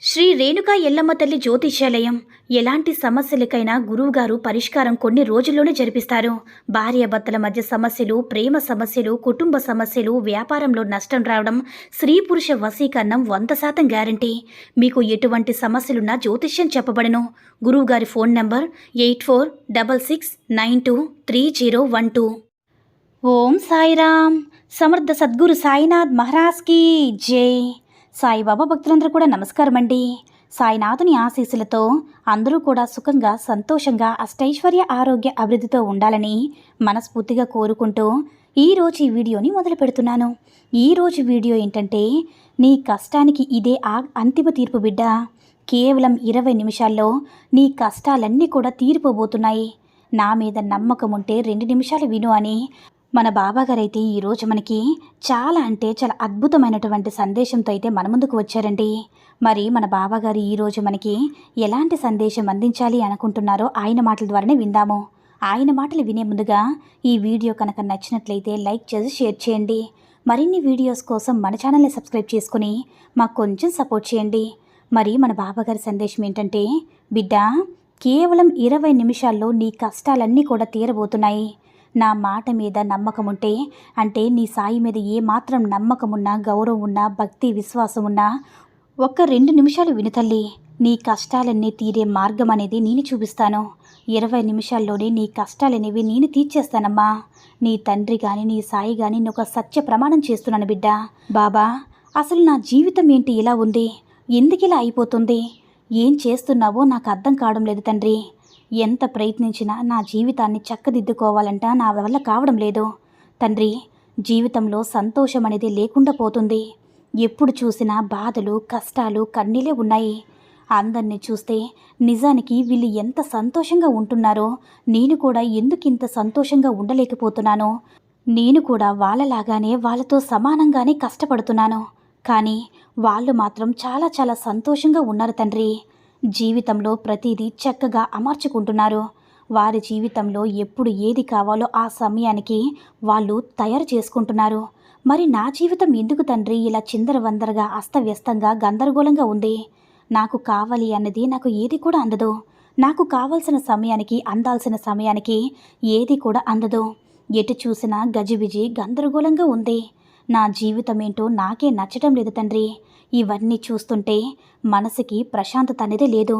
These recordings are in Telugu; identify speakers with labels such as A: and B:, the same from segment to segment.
A: శ్రీ రేణుకా ఎల్లమ్మ తల్లి జ్యోతిష్యాలయం ఎలాంటి సమస్యలకైనా గురువుగారు పరిష్కారం కొన్ని రోజుల్లోనే జరిపిస్తారు. భార్యాభర్తల మధ్య సమస్యలు, ప్రేమ సమస్యలు, కుటుంబ సమస్యలు, వ్యాపారంలో నష్టం రావడం, స్త్రీ పురుష వశీకరణం 100% గ్యారంటీ. మీకు ఎటువంటి సమస్యలున్నా జ్యోతిష్యం చెప్పబడను. గురువుగారి ఫోన్ నంబర్ 8466923012. ఓం సాయిరామ్. సమర్థ సద్గురు సాయినాథ్ మహారాజ్కి జై. సాయిబాబా భక్తులందరూ కూడా నమస్కారం అండి. సాయినాథుని ఆశీస్సులతో అందరూ కూడా సుఖంగా, సంతోషంగా, అష్టైశ్వర్య, ఆరోగ్య అభివృద్ధితో ఉండాలని మనస్ఫూర్తిగా కోరుకుంటూ ఈరోజు ఈ వీడియోని మొదలు పెడుతున్నాను. ఈరోజు వీడియో ఏంటంటే, నీ కష్టానికి ఇదే అంతిమ తీర్పు బిడ్డ. కేవలం 20 నిమిషాల్లో నీ కష్టాలన్నీ కూడా తీరిపోబోతున్నాయి. నా మీద నమ్మకం ఉంటే 2 నిమిషాలు విను అని మన బాబాగారైతే ఈరోజు మనకి చాలా అద్భుతమైనటువంటి సందేశంతో అయితే మన ముందుకు వచ్చారండి. మరి మన బాబాగారు ఈరోజు మనకి ఎలాంటి సందేశం అందించాలి అనుకుంటున్నారో ఆయన మాటల ద్వారానే విందాము. ఆయన మాటలు వినే ముందుగా ఈ వీడియో కనుక నచ్చినట్లయితే లైక్ చేసి షేర్ చేయండి. మరిన్ని వీడియోస్ కోసం మన ఛానల్ని సబ్స్క్రైబ్ చేసుకుని మాకు కొంచెం సపోర్ట్ చేయండి. మరి మన బాబాగారి సందేశం ఏంటంటే, బిడ్డ, కేవలం 20 నిమిషాల్లో నీ కష్టాలన్నీ కూడా తీరబోతున్నాయి. నా మాట మీద నమ్మకం ఉంటే, అంటే నీ సాయి మీద ఏమాత్రం నమ్మకం ఉన్నా, గౌరవం ఉన్నా, భక్తి విశ్వాసం ఉన్నా ఒక్క 2 నిమిషాలు విను తల్లి. నీ కష్టాలన్నీ తీరే మార్గం అనేది నేను చూపిస్తాను. 20 నిమిషాల్లోనే నీ కష్టాలనేవి నేను తీర్చేస్తానమ్మా. నీ తండ్రి కానీ, నీ సాయి కానీ నేను ఒక సత్య ప్రమాణం చేస్తున్నాను బిడ్డ. బాబా, అసలు నా జీవితం ఏంటి ఇలా ఉంది? ఎందుకు ఇలా అయిపోతుంది? ఏం చేస్తున్నావో నాకు అర్థం కావడం లేదు తండ్రి. ఎంత ప్రయత్నించినా నా జీవితాన్ని చక్కదిద్దుకోవాలంట నా వల్ల కావడం లేదు తండ్రి. జీవితంలో సంతోషం అనేది లేకుండా పోతుంది. ఎప్పుడు చూసినా బాధలు, కష్టాలు, కన్నీలే ఉన్నాయి. అందరినీ చూస్తే నిజానికి వీళ్ళు ఎంత సంతోషంగా ఉంటున్నారో, నేను కూడా ఎందుకింత సంతోషంగా ఉండలేకపోతున్నానో. నేను కూడా వాళ్ళలాగానే, వాళ్ళతో సమానంగానే కష్టపడుతున్నాను. కానీ వాళ్ళు మాత్రం చాలా సంతోషంగా ఉన్నారు తండ్రి. జీవితంలో ప్రతిదీ చక్కగా అమర్చుకుంటున్నారు. వారి జీవితంలో ఎప్పుడు ఏది కావాలో ఆ సమయానికి వాళ్ళు తయారు చేసుకుంటున్నారు. మరి నా జీవితం ఎందుకు తండ్రి ఇలా చిందరవందరగా, అస్తవ్యస్తంగా, గందరగోళంగా ఉంది? నాకు కావాలి అన్నది నాకు ఏది కూడా అందదు. నాకు కావాల్సిన సమయానికి, అందాల్సిన సమయానికి ఏది కూడా అందదు. ఎటు చూసినా గజిబిజి, గందరగోళంగా ఉంది. నా జీవితం ఏంటో నాకే నచ్చటం లేదు తండ్రి. ఇవన్నీ చూస్తుంటే మనసుకి ప్రశాంతత అనేది లేదు.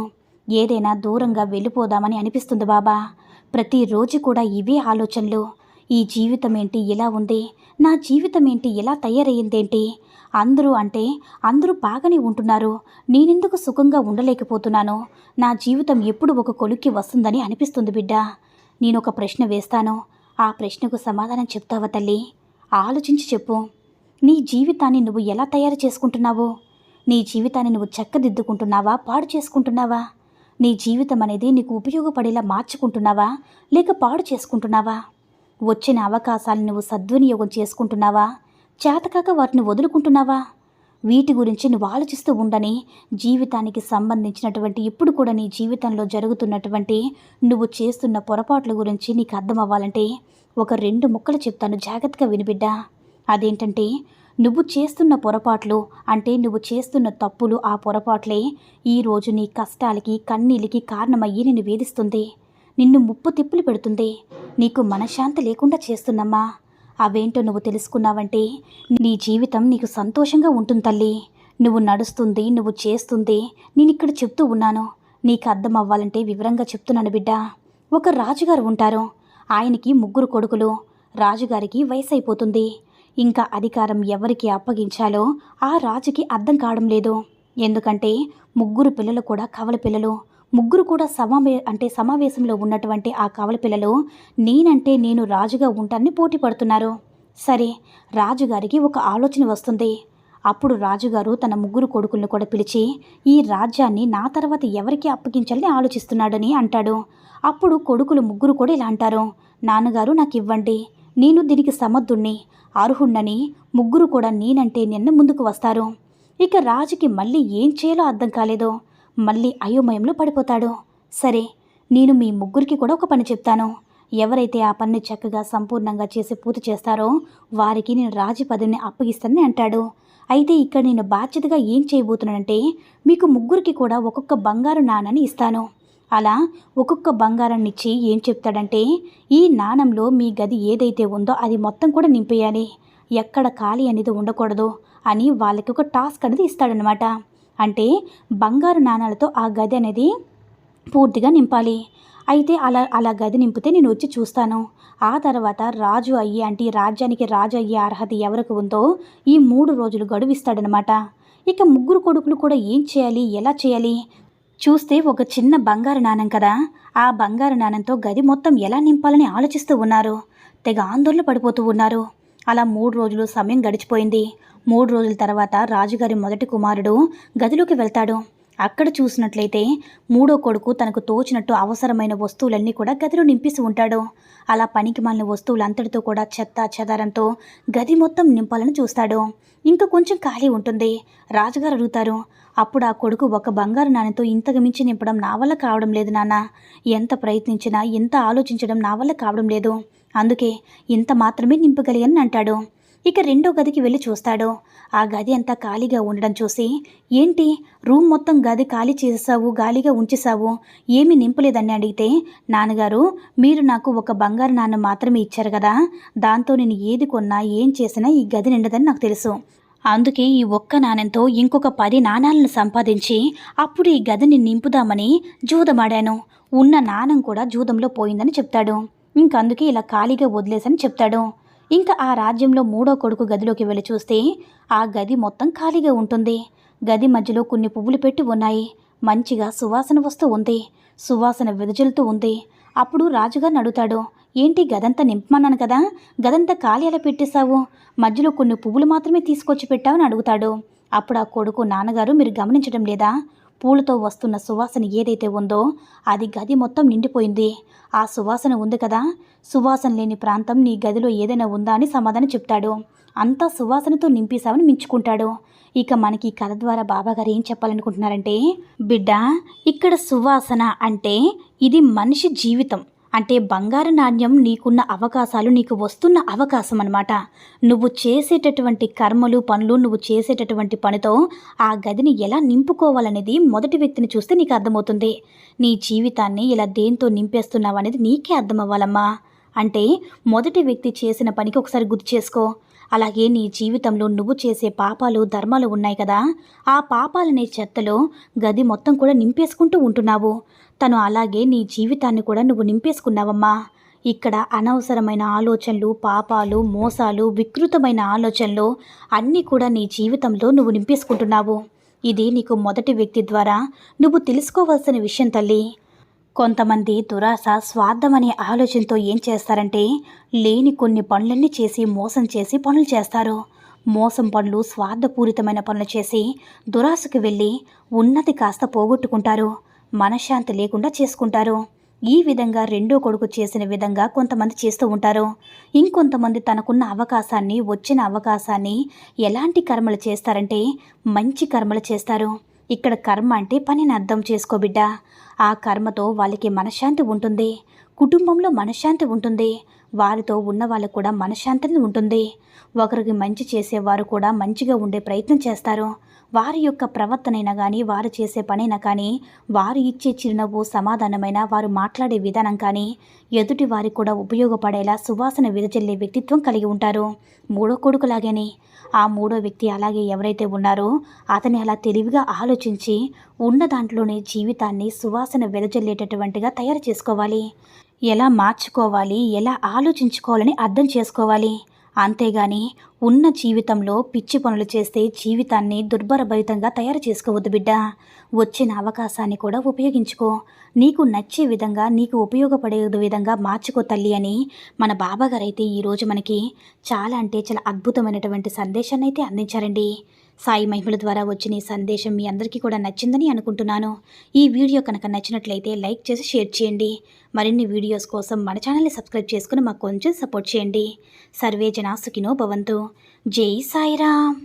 A: ఏదైనా దూరంగా వెళ్ళిపోదామని అనిపిస్తుంది బాబా. ప్రతిరోజు కూడా ఇవే ఆలోచనలు. ఈ జీవితం ఏంటి ఇలా ఉంది? నా జీవితం ఏంటి ఇలా తయారయ్యిందేంటి? అందరూ బాగానే ఉంటున్నారు, నేనెందుకు సుఖంగా ఉండలేకపోతున్నాను? నా జీవితం ఎప్పుడు ఒక కొలుక్కి వస్తుందని అనిపిస్తుంది బిడ్డ. నేను ఒక ప్రశ్న వేస్తాను, ఆ ప్రశ్నకు సమాధానం చెప్తావా తల్లి? ఆలోచించి చెప్పు. నీ జీవితాన్ని నువ్వు ఎలా తయారు చేసుకుంటున్నావు? నీ జీవితాన్ని నువ్వు చక్కదిద్దుకుంటున్నావా, పాడు చేసుకుంటున్నావా? నీ జీవితం అనేది నీకు ఉపయోగపడేలా మార్చుకుంటున్నావా, లేక పాడు చేసుకుంటున్నావా? వచ్చిన అవకాశాలను నువ్వు సద్వినియోగం చేసుకుంటున్నావా, చేతకాక వాటిని వదులుకుంటున్నావా? వీటి గురించి నువ్వు ఆలోచిస్తూ ఉండని, జీవితానికి సంబంధించినటువంటి ఇప్పుడు కూడా నీ జీవితంలో జరుగుతున్నటువంటి నువ్వు చేస్తున్న పొరపాట్ల గురించి నీకు అర్థమవ్వాలంటే ఒక 2 ముక్కలు చెప్తాను, జాగ్రత్తగా వినిబిడ్డ. అదేంటంటే, నువ్వు చేస్తున్న పొరపాట్లు, అంటే నువ్వు చేస్తున్న తప్పులు, ఆ పొరపాట్లే ఈరోజు నీ కష్టాలకి, కన్నీళ్ళకి కారణమయ్యి నిన్ను వేధిస్తుంది, నిన్ను ముప్పు తిప్పులు పెడుతుంది, నీకు మనశ్శాంతి లేకుండా చేస్తున్నమ్మా. అవేంటో నువ్వు తెలుసుకున్నావంటే నీ జీవితం నీకు సంతోషంగా ఉంటుంది తల్లి. నువ్వు నడుస్తుంది, నువ్వు చేస్తుంది నేనిక్కడ చెప్తూ ఉన్నాను. నీకు అర్థం అవ్వాలంటే వివరంగా చెప్తున్నాను బిడ్డ. ఒక రాజుగారు ఉంటారు. ఆయనకి 3 కొడుకులు. రాజుగారికి వయసు అయిపోతుంది. ఇంకా అధికారం ఎవరికి అప్పగించాలో ఆ రాజుకి అర్థం కావడం లేదు. ఎందుకంటే 3 పిల్లలు కూడా కవల పిల్లలు. 3 కూడా సమావేశంలో ఉన్నటువంటి ఆ కవల పిల్లలు నేనంటే నేను రాజుగా ఉంటానని పోటీ పడుతున్నారు. సరే, రాజుగారికి ఒక ఆలోచన వస్తుంది. అప్పుడు రాజుగారు తన 3 కొడుకులను కూడా పిలిచి, ఈ రాజ్యాన్ని నా తర్వాత ఎవరికి అప్పగించాలని ఆలోచిస్తున్నాడని అంటాడు. అప్పుడు కొడుకులు 3 కూడా ఇలా అంటారు, నాన్నగారు నాకు ఇవ్వండి, నేను దీనికి సమర్థుణ్ణి, అర్హుణ్ణని 3 కూడా నేనంటే నిన్న ముందుకు వస్తారు. ఇక రాజుకి మళ్ళీ ఏం చేయాలో అర్థం కాలేదు. మళ్ళీ అయోమయంలో పడిపోతాడు. సరే, నేను మీ 3కి కూడా ఒక పని చెప్తాను. ఎవరైతే ఆ పనిని చక్కగా సంపూర్ణంగా చేసి పూర్తి చేస్తారో వారికి నేను రాజు పదవిని అప్పగిస్తానని అంటాడు. అయితే ఇక్కడ నేను బాధ్యతగా ఏం చేయబోతున్నానంటే మీకు ముగ్గురికి కూడా ఒక్కొక్క బంగారు నాణాన్ని ఇస్తాను. అలా ఒక్కొక్క బంగారాన్ని ఇచ్చి ఏం చెప్తాడంటే ఈ నాణంలో మీ గది ఏదైతే ఉందో అది మొత్తం కూడా నింపేయాలి, ఎక్కడ ఖాళీ అనేది ఉండకూడదు అని వాళ్ళకి ఒక టాస్క్ అనేది ఇస్తాడనమాట. అంటే బంగారు నాణాలతో ఆ గది అనేది పూర్తిగా నింపాలి. అయితే అలా గది నింపితే నేను వచ్చి చూస్తాను. ఆ తర్వాత రాజు అయ్యి అంటే ఈ రాజ్యానికి రాజు అయ్యే అర్హత ఎవరికి ఉందో ఈ 3 రోజులు గడువు ఇస్తాడనమాట. ఇక ముగ్గురు కొడుకులు కూడా ఏం చేయాలి, ఎలా చేయాలి? చూస్తే ఒక చిన్న బంగారు నాణెం కదా, ఆ బంగారు నాణెంతో గది మొత్తం ఎలా నింపాలని ఆలోచిస్తూ ఉన్నారు. తెగ ఆందోళన పడిపోతూ ఉన్నారు. అలా 3 రోజులు సమయం గడిచిపోయింది. 3 రోజుల తర్వాత రాజుగారి మొదటి కుమారుడు గదిలోకి వెళ్తాడు. అక్కడ చూసినట్లయితే మూడో కొడుకు తనకు తోచినట్టు అవసరమైన వస్తువులన్నీ కూడా గదిలో నింపేసి ఉంటాడు. అలా పనికిమాలిన వస్తువులంతటితో కూడా చెత్త చెదారంతో గది మొత్తం నింపాలని చూస్తాడు. ఇంకా కొంచెం ఖాళీ ఉంటుంది. రాజుగారు అడుగుతారు. అప్పుడు ఆ కొడుకు ఒక బంగారు నాణెంతో ఇంతకు మించి నింపడం నా వల్ల కావడం లేదు నాన్న, ఎంత ప్రయత్నించినా ఎంత ఆలోచించడం నా వల్ల కావడం లేదు, అందుకే ఇంత మాత్రమే నింపగలిగానని అంటాడు. ఇక రెండో గదికి వెళ్ళి చూస్తాడు. ఆ గది అంతా ఖాళీగా ఉండడం చూసి, ఏంటి రూమ్ మొత్తం గది ఖాళీ చేసావు, గాలిగా ఉంచేసావు, ఏమీ నింపలేదని అడిగితే, నాన్నగారు మీరు నాకు ఒక బంగారు నాణెం మాత్రమే ఇచ్చారు కదా, దాంతో నేను ఏది కొన్నా ఏం చేసినా ఈ గది నిండదని నాకు తెలుసు, అందుకే ఈ ఒక్క నాణెంతో ఇంకొక 10 నాణాలను సంపాదించి అప్పుడు ఈ గదిని నింపుదామని జూదమాడాను, ఉన్న నాణెం కూడా జూదంలో పోయిందని చెప్తాడు. ఇంకందుకే ఇలా ఖాళీగా వదిలేసని చెప్తాడు. ఇంకా ఆ రాజ్యంలో మూడో కొడుకు గదిలోకి వెళ్ళి చూస్తే ఆ గది మొత్తం ఖాళీగా ఉంటుంది. గది మధ్యలో కొన్ని పువ్వులు పెట్టి ఉన్నాయి. మంచిగా సువాసన వస్తూ ఉంది. సువాసన వెదజల్లుతూ ఉంది. అప్పుడు రాజుగారిని అడుగుతాడు, ఏంటి గదంతా నింపమన్నాను కదా, గదంతా ఖాళీ ఎలా పెట్టేశావు, మధ్యలో కొన్ని పువ్వులు మాత్రమే తీసుకొచ్చి పెట్టావని అడుగుతాడు. అప్పుడు ఆ కొడుకు, నాన్నగారు మీరు గమనించడం లేదా, పూలతో వస్తున్న సువాసన ఏదైతే ఉందో అది గది మొత్తం నిండిపోయింది, ఆ సువాసన ఉంది కదా, సువాసన లేని ప్రాంతం నీ గదిలో ఏదైనా ఉందా అని సమాధానం చెప్తాడు. అంతా సువాసనతో నింపేశామని మించుకుంటాడు. ఇక మనకి ఈ కథ ద్వారా బాబాగారు ఏం చెప్పాలనుకుంటున్నారంటే, బిడ్డ ఇక్కడ సువాసన అంటే ఇది మనిషి జీవితం, అంటే బంగారు నాణ్యం నీకున్న అవకాశాలు, నీకు వస్తున్న అవకాశం అన్నమాట. నువ్వు చేసేటటువంటి కర్మలు పనులు, నువ్వు చేసేటటువంటి పనితో ఆ గదిని ఎలా నింపుకోవాలనేది మొదటి వ్యక్తిని చూస్తే నీకు అర్థమవుతుంది. నీ జీవితాన్ని ఇలా దేంతో నింపేస్తున్నావు అనేది నీకే అర్థమవ్వాలమ్మా. అంటే మొదటి వ్యక్తి చేసిన పనికి ఒకసారి గుర్తు చేసుకో. అలాగే నీ జీవితంలో నువ్వు చేసే పాపాలు ధర్మాలు ఉన్నాయి కదా, ఆ పాపాలనే చెత్తలో గది మొత్తం కూడా నింపేసుకుంటూ ఉంటున్నావు. తను అలాగే నీ జీవితాన్ని కూడా నువ్వు నింపేసుకున్నావమ్మా. ఇక్కడ అనవసరమైన ఆలోచనలు, పాపాలు, మోసాలు, వికృతమైన ఆలోచనలు అన్నీ కూడా నీ జీవితంలో నువ్వు నింపేసుకుంటున్నావు. ఇది నీకు మొదటి వ్యక్తి ద్వారా నువ్వు తెలుసుకోవాల్సిన విషయం తల్లి. కొంతమంది దురాశ, స్వార్థం అనే ఆలోచనతో ఏం చేస్తారంటే లేని కొన్ని పనులన్నీ చేసి మోసం చేసి పనులు చేస్తారు. మోసం పనులు, స్వార్థపూరితమైన పనులు చేసి దురాశకు వెళ్ళి ఉన్నతి కాస్త పోగొట్టుకుంటారు, మనశ్శాంతి లేకుండా చేసుకుంటారు. ఈ విధంగా రెండో కొడుకు చేసిన విధంగా కొంతమంది చేస్తూ ఉంటారు. ఇంకొంతమంది తనకున్న అవకాశాన్ని, వచ్చిన అవకాశాన్ని ఎలాంటి కర్మలు చేస్తారంటే మంచి కర్మలు చేస్తారు. ఇక్కడ కర్మ అంటే పనిని అర్థం చేసుకో బిడ్డ. ఆ కర్మతో వాళ్ళకి మనశ్శాంతి ఉంటుంది, కుటుంబంలో మనశ్శాంతి ఉంటుంది, వారితో ఉన్న వాళ్ళకు కూడా మనశ్శాంతి ఉంటుంది. ఒకరికి మంచి చేసేవారు కూడా మంచిగా ఉండే ప్రయత్నం చేస్తారు. వారి యొక్క ప్రవర్తనైనా కానీ, వారు చేసే పనైనా కానీ, వారు ఇచ్చే చిరునవ్వు, సమాధానమైన వారు మాట్లాడే విధానం కానీ ఎదుటి వారికి కూడా ఉపయోగపడేలా సువాసన వెదజల్లే వ్యక్తిత్వం కలిగి ఉంటారు. మూడో కొడుకులాగానే ఆ మూడో వ్యక్తి అలాగే ఎవరైతే ఉన్నారో అతని అలా తెలివిగా ఆలోచించి ఉన్న దాంట్లోనే జీవితాన్ని సువాసన వెదజల్లేటటువంటిగా తయారు చేసుకోవాలి. ఎలా మార్చుకోవాలి, ఎలా ఆలోచించుకోవాలని అర్థం చేసుకోవాలి. అంతేగాని ఉన్న జీవితంలో పిచ్చి పనులు చేస్తే జీవితాన్ని దుర్భరభరితంగా తయారు చేసుకోవద్దు బిడ్డ. వచ్చిన అవకాశాన్ని కూడా ఉపయోగించుకో, నీకు నచ్చే విధంగా, నీకు ఉపయోగపడే విధంగా మార్చుకో తల్లి అని మన బాబాగారు అయితే ఈరోజు మనకి చాలా అంటే చాలా అద్భుతమైనటువంటి సందేశాన్ని అయితే అందించారండి. సాయి మహిమల ద్వారా వచ్చిన ఈ సందేశం మీ అందరికీ కూడా నచ్చిందని అనుకుంటున్నాను. ఈ వీడియో కనుక నచ్చినట్లయితే లైక్ చేసి షేర్ చేయండి. మరిన్ని వీడియోస్ కోసం మన ఛానల్ని సబ్స్క్రైబ్ చేసుకుని మాకు కొంచెం సపోర్ట్ చేయండి. సర్వే జనా సుఖినో భవంతు. జై సాయిరామ్.